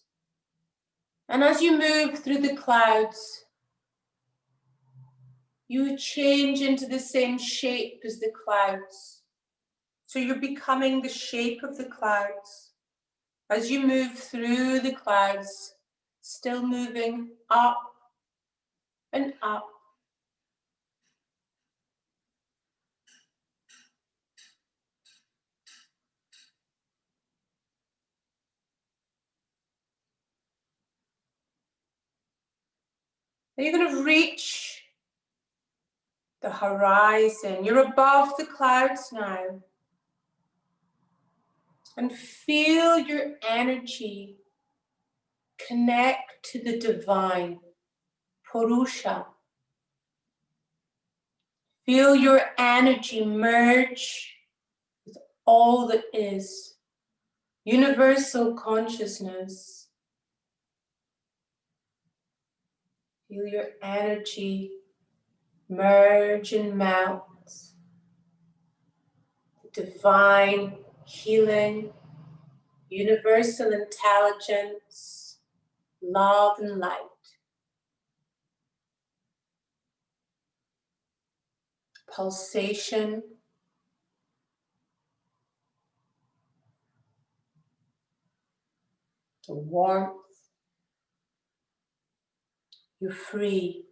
And as you move through the clouds, you change into the same shape as the clouds. So you're becoming the shape of the clouds. As you move through the clouds, still moving up and up. Then you're going to reach the horizon. You're above the clouds now. And feel your energy connect to the divine, Purusha. Feel your energy merge with all that is, universal consciousness. Feel your energy merge and melt. Divine healing, universal intelligence, love and light. Pulsation. The warmth. You're free.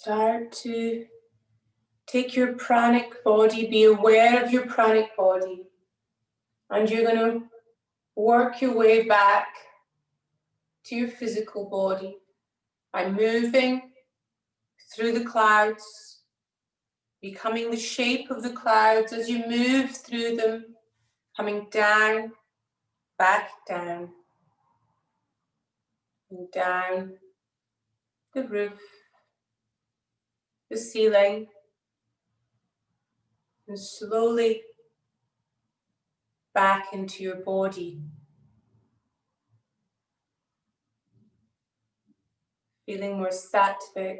Start to take your pranic body, be aware of your pranic body, and you're going to work your way back to your physical body by moving through the clouds, becoming the shape of the clouds as you move through them, coming down, back down, and down the roof, the ceiling, and slowly back into your body. Feeling more sattvic,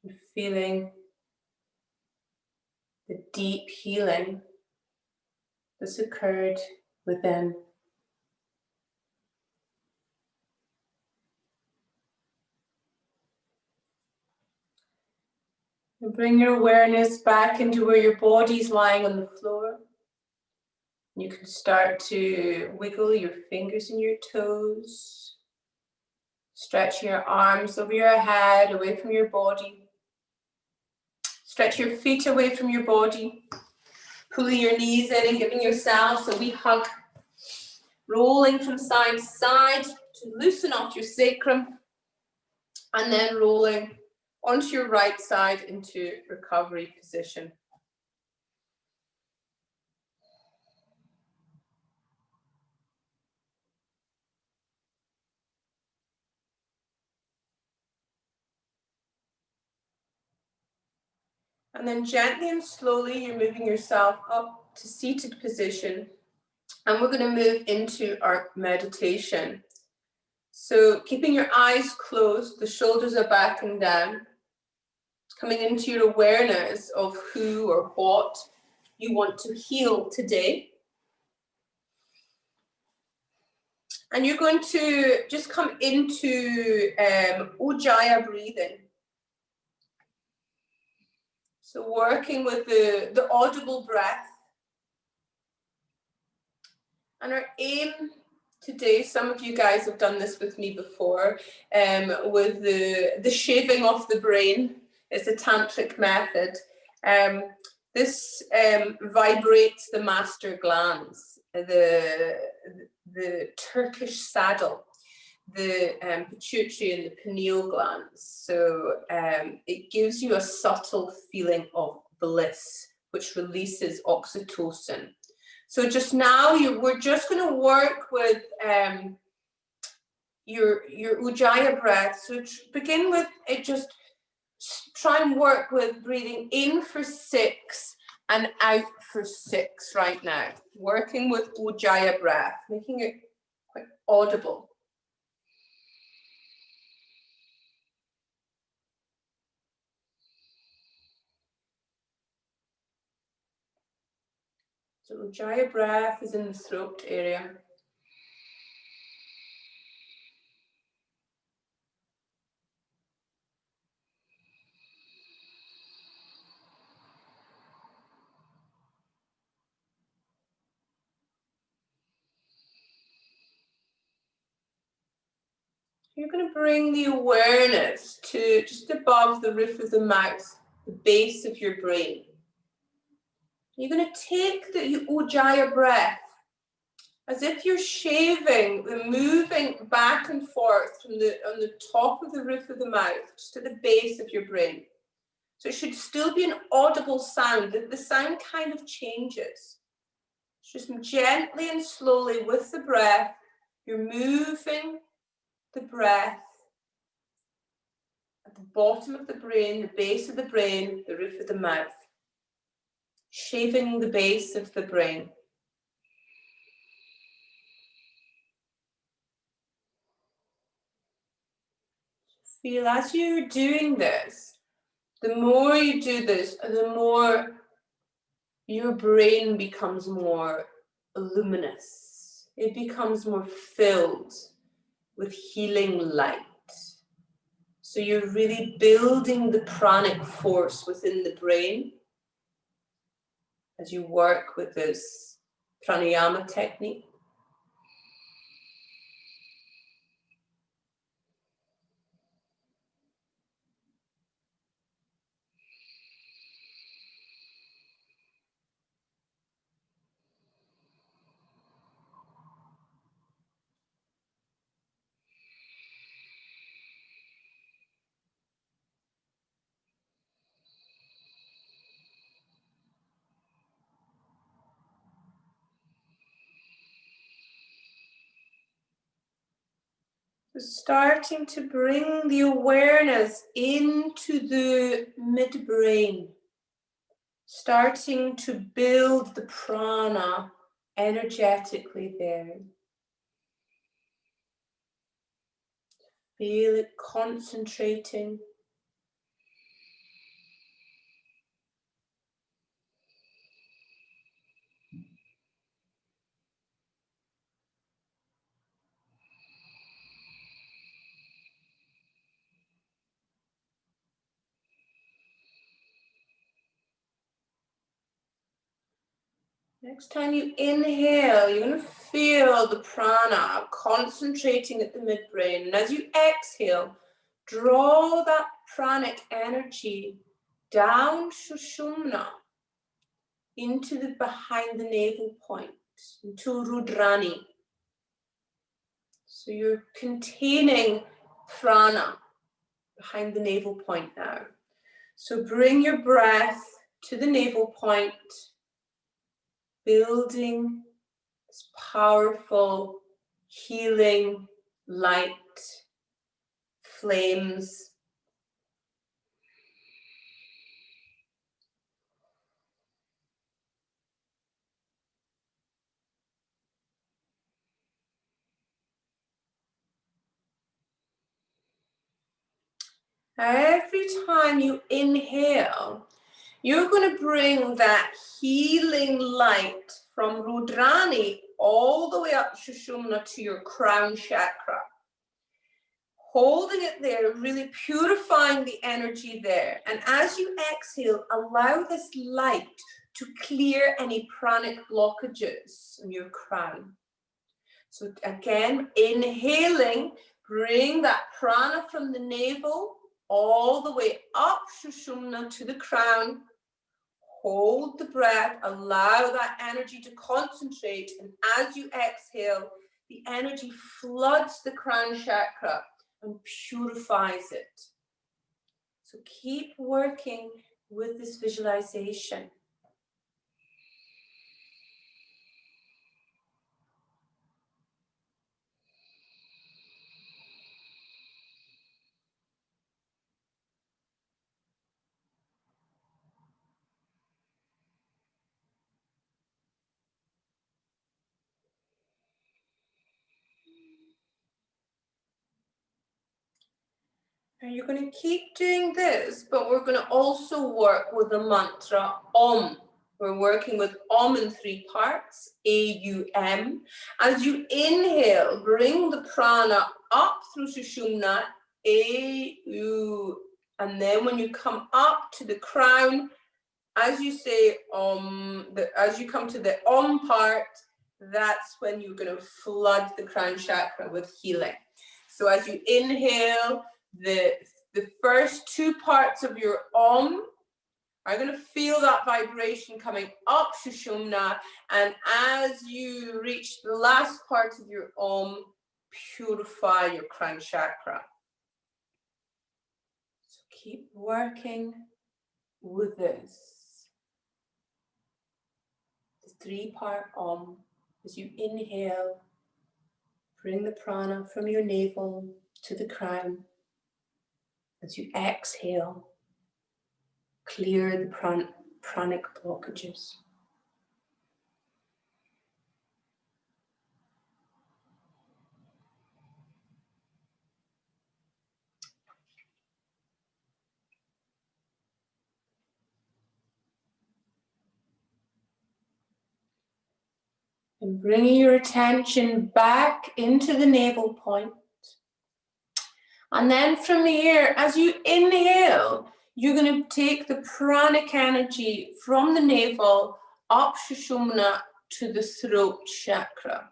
and feeling the deep healing that's occurred within. And bring your awareness back into where your body's lying on the floor. You can start to wiggle your fingers and your toes, stretching your arms over your head, away from your body. Stretch your feet away from your body, pulling your knees in and giving yourself a wee hug, rolling from side to side to loosen off your sacrum, and then rolling onto your right side into recovery position. And then gently and slowly, you're moving yourself up to seated position. And we're going to move into our meditation. So keeping your eyes closed, the shoulders are back and down, coming into your awareness of who or what you want to heal today. And you're going to just come into Ujjayi breathing. So working with the audible breath. And our aim today, some of you guys have done this with me before, with the shaving off the brain. It's a tantric method. This vibrates the master glands, the Turkish saddle, the pituitary and the pineal glands. So it gives you a subtle feeling of bliss, which releases oxytocin. So just now, we're just going to work with your Ujjayi breath. So begin with it. Just try and work with breathing in for 6 and out for 6 right now. Working with Ujjayi breath, making it quite audible. So Ujjayi breath is in the throat area. You're going to bring the awareness to just above the roof of the mouth, the base of your brain. You're going to take the Ujjayi breath as if you're shaving and moving back and forth on the top of the roof of the mouth, just at the base of your brain. So it should still be an audible sound. The sound kind of changes. Just gently and slowly with the breath, you're moving the breath at the bottom of the brain, the base of the brain, the roof of the mouth. Shaving the base of the brain. Feel as you're doing this, the more you do this, the more your brain becomes more luminous. It becomes more filled with healing light. So you're really building the pranic force within the brain as you work with this pranayama technique. Starting to bring the awareness into the midbrain, starting to build the prana energetically there. Feel it concentrating. Next time you inhale, you're going to feel the prana concentrating at the midbrain. And as you exhale, draw that pranic energy down Sushumna into the behind the navel point, into Rudrani. So you're containing prana behind the navel point now. So bring your breath to the navel point, building this powerful, healing light, flames. Every time you inhale, you're going to bring that healing light from Rudrani all the way up Sushumna to your crown chakra. Holding it there, really purifying the energy there. And as you exhale, allow this light to clear any pranic blockages in your crown. So again, inhaling, bring that prana from the navel all the way up Sushumna to the crown. Hold the breath, allow that energy to concentrate, and as you exhale, the energy floods the crown chakra and purifies it. So keep working with this visualization. And you're going to keep doing this, but we're going to also work with the mantra Om. We're working with Om in 3 parts, A-U-M. As you inhale, bring the prana up through Sushumna, A-U. And then when you come up to the crown, as you say Om, as you come to the Om part, that's when you're going to flood the crown chakra with healing. So as you inhale, the first 2 parts of your Om are going to feel that vibration coming up Sushumna, and as you reach the last part of your Om, purify your crown chakra. So keep working with this. The 3-part Om. As you inhale, bring the prana from your navel to the crown. As you exhale, clear the pranic blockages. And bringing your attention back into the navel point. And then from here, as you inhale, you're going to take the pranic energy from the navel up Sushumna to the throat chakra.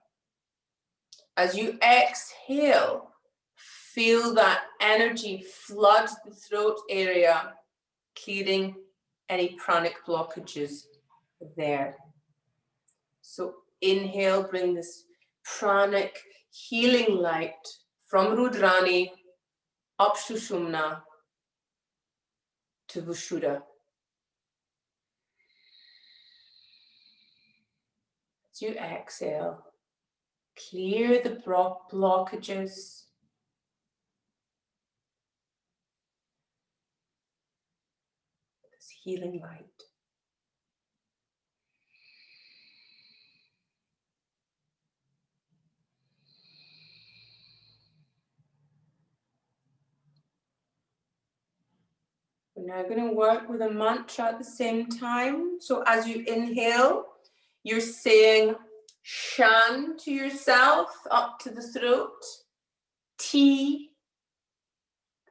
As you exhale, feel that energy flood the throat area, clearing any pranic blockages there. So inhale, bring this pranic healing light from Rudrani up Sushumna to Vishuddha. As you exhale, clear the blockages healing light. We're now going to work with a mantra at the same time. So as you inhale, you're saying Shan to yourself up to the throat. T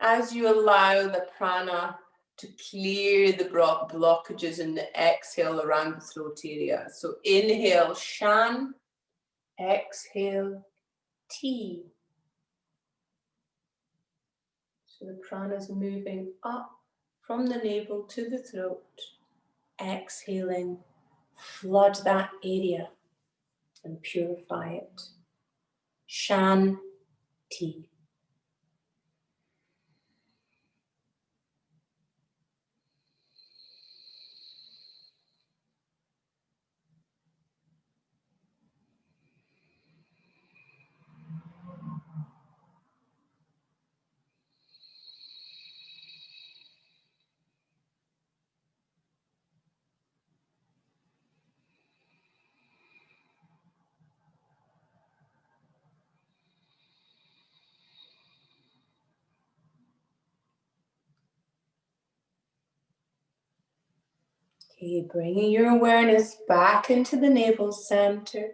as you allow the prana to clear the blockages in the exhale around the throat area. So inhale Shan, exhale T. So the prana is moving up from the navel to the throat. Exhaling, flood that area and purify it. Shan Ti. Okay, bringing your awareness back into the navel center.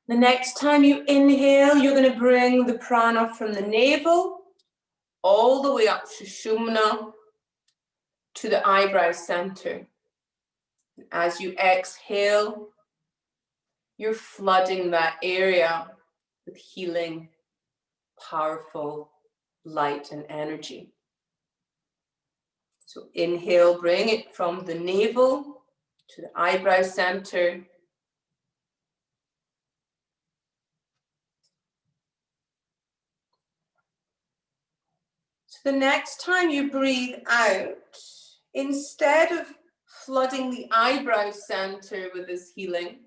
The next time you inhale, you're going to bring the prana from the navel all the way up Sushumna to the eyebrow center. As you exhale, you're flooding that area with healing, powerful light and energy. So inhale, bring it from the navel to the eyebrow center. So the next time you breathe out, instead of flooding the eyebrow center with this healing,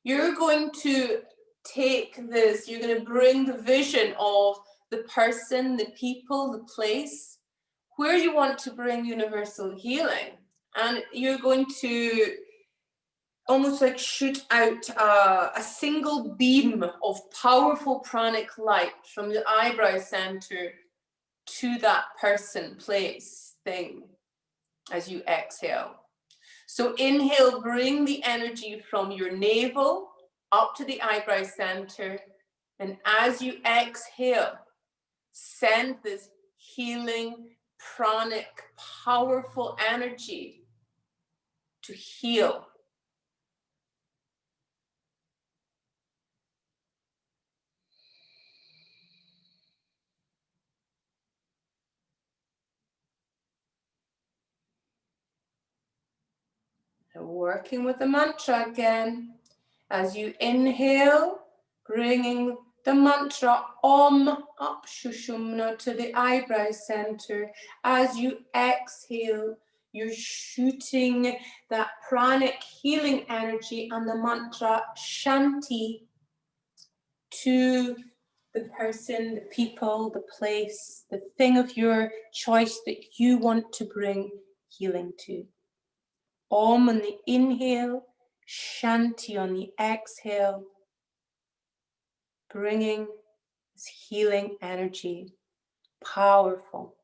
you're going to take this, you're going to bring the vision of the person, the people, the place, where you want to bring universal healing. And you're going to almost like shoot out a single beam of powerful pranic light from the eyebrow center to that person, place, thing, as you exhale. So inhale, bring the energy from your navel up to the eyebrow center. And as you exhale, send this healing, pranic, powerful energy to heal. And working with the mantra again. As you inhale, bringing the mantra Om up Sushumna to the eyebrow center. As you exhale, you're shooting that pranic healing energy and the mantra Shanti to the person, the people, the place, the thing of your choice that you want to bring healing to. Om on the inhale, Shanti on the exhale, bringing this healing energy, powerful.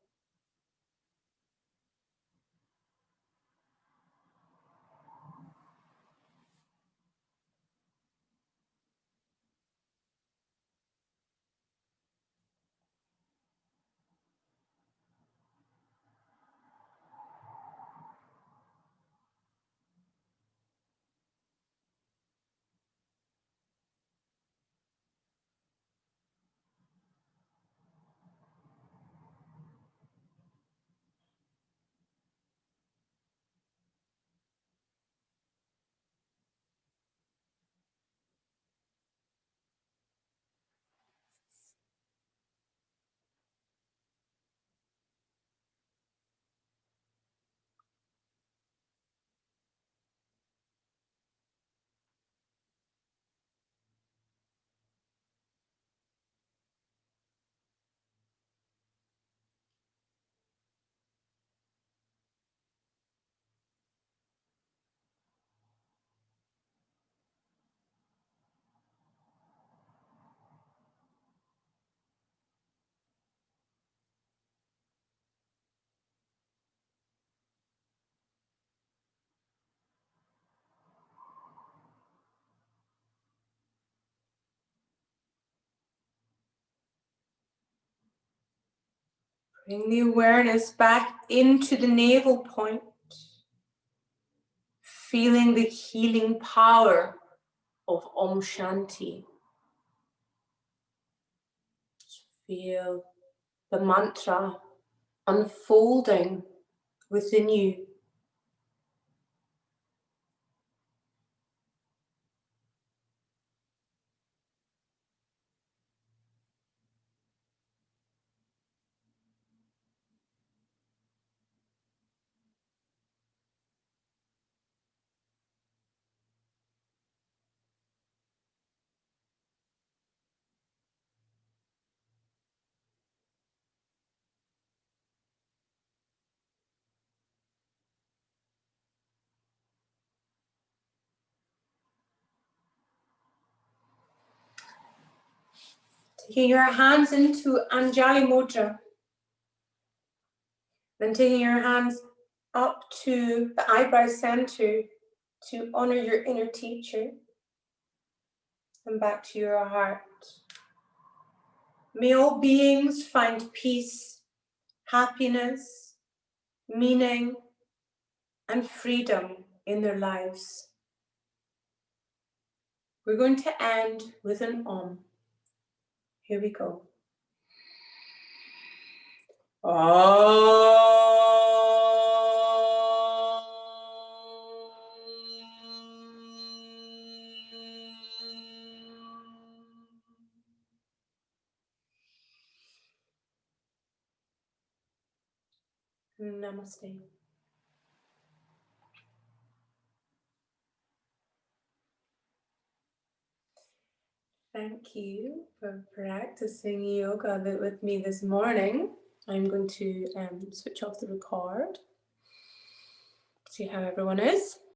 Bring the awareness back into the navel point, feeling the healing power of Om Shanti. Feel the mantra unfolding within you. Taking your hands into Anjali Mudra. Then taking your hands up to the eyebrow center to honor your inner teacher. And back to your heart. May all beings find peace, happiness, meaning, and freedom in their lives. We're going to end with an Om. Here we go. Namaste. Thank you for practicing yoga with me this morning. I'm going to switch off the record, see how everyone is.